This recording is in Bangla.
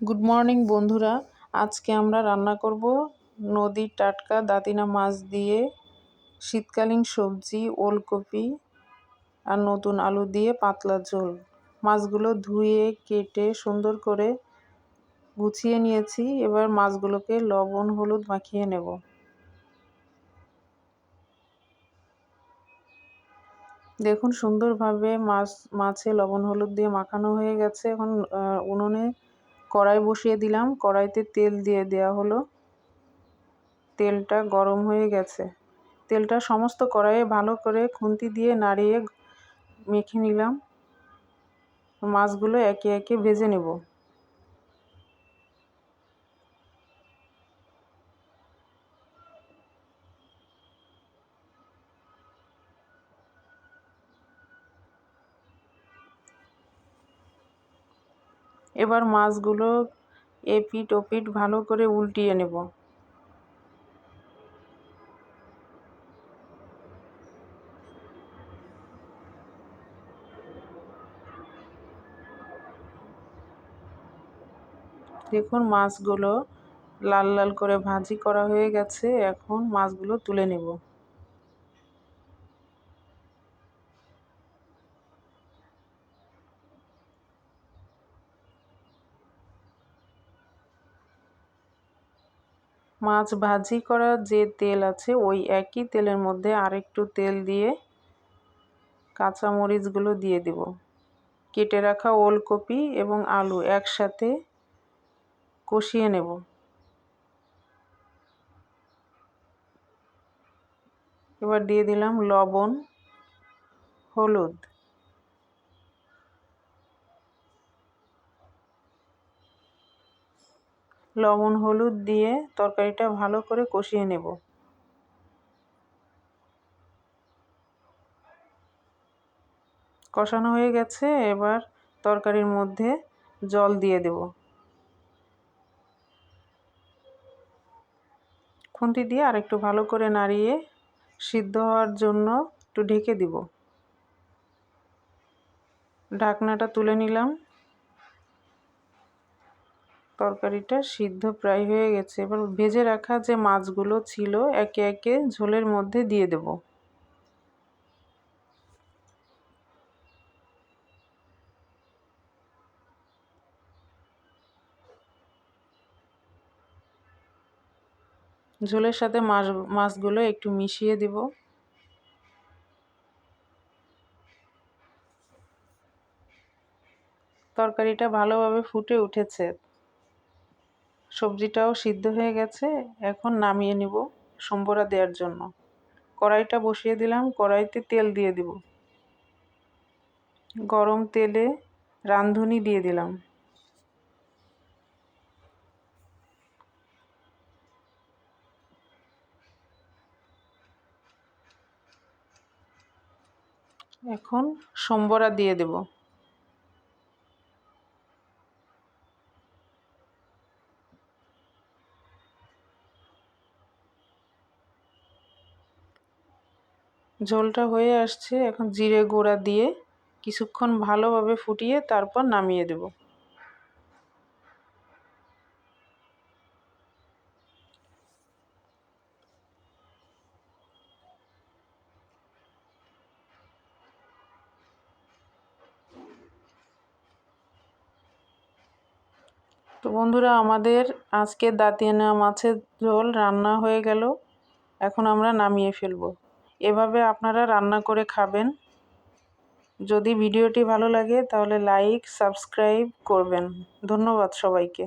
গুড মর্নিং বন্ধুরা, আজকে আমরা রান্না করব নদীর টাটকা দাঁতিনা মাছ দিয়ে শীতকালীন সবজি ওলকপি আর নতুন আলু দিয়ে পাতলা ঝোল। মাছগুলো ধুয়ে কেটে সুন্দর করে গুছিয়ে নিয়েছি। এবার মাছগুলোকে লবণ হলুদ মাখিয়ে নেব। দেখুন সুন্দরভাবে মাছে লবণ হলুদ দিয়ে মাখানো হয়ে গেছে। এখন উনুনে কড়াই বসিয়ে দিলাম। কড়াইতে তেল দিয়ে দেওয়া হলো। তেলটা গরম হয়ে গেছে। তেলটা সমস্ত কড়াইয়ে ভালো করে খুন্তি দিয়ে নাড়িয়ে মেখে নিলাম। মাছগুলো একে একে ভেজে নেব। এবার মাছগুলো এপিট ওপিট ভালো করে উল্টিয়ে নেব। দেখুন মাছগুলো লাল লাল করে ভাজি করা হয়ে গেছে। এখন মাছগুলো তুলে নেব। মাছ ভাজি করা যে তেল আছে ওই একই তেলের মধ্যে আরেকটু তেল দিয়ে কাঁচা মরিচগুলো দিয়ে দেব। কেটে রাখা ওলকপি এবং আলু একসাথে কষিয়ে নেব। এবার দিয়ে দিলাম লবণ হলুদ। লবণ হলুদ দিয়ে তরকারিটা ভালো করে কষিয়ে নেব। কষানো হয়ে গেছে। এবার তরকারির মধ্যে জল দিয়ে দেব। খুন্তি দিয়ে আরেকটু ভালো করে নাড়িয়ে সিদ্ধ হওয়ার জন্য একটু ঢেকে দিব। ঢাকনাটা তুলে নিলাম। তরকারিটা সিদ্ধ প্রায় হয়ে গেছে। এবার ভেজে রাখা যে মাছগুলো ছিল একে একে ঝোলের মধ্যে দিয়ে দেব। ঝোলের সাথে মাছগুলো একটু মিশিয়ে দেব। তরকারিটা ভালোভাবে ফুটে উঠেছে। সবজিটাও সিদ্ধ হয়ে গেছে। এখন নামিয়ে নিব সম্বরা দেওয়ার জন্য। কড়াইটা বসিয়ে দিলাম। কড়াইতে তেল দিয়ে দিব। গরম তেলে রাঁধুনি দিয়ে দিলাম। এখন সম্বরা দিয়ে দেব। ঝোলটা হয়ে আসছে। এখন জিরে গুঁড়া দিয়ে কিছুক্ষণ ভালোভাবে ফুটিয়ে তারপর নামিয়ে দেব। তো বন্ধুরা, আমাদের আজকে দাঁতিনা মাছের ঝোল রান্না হয়ে গেল। এখন আমরা নামিয়ে ফেলব। এভাবে আপনারা রান্না করে খাবেন। যদি ভিডিওটি ভালো লাগে তাহলে লাইক সাবস্ক্রাইব করবেন। ধন্যবাদ সবাইকে।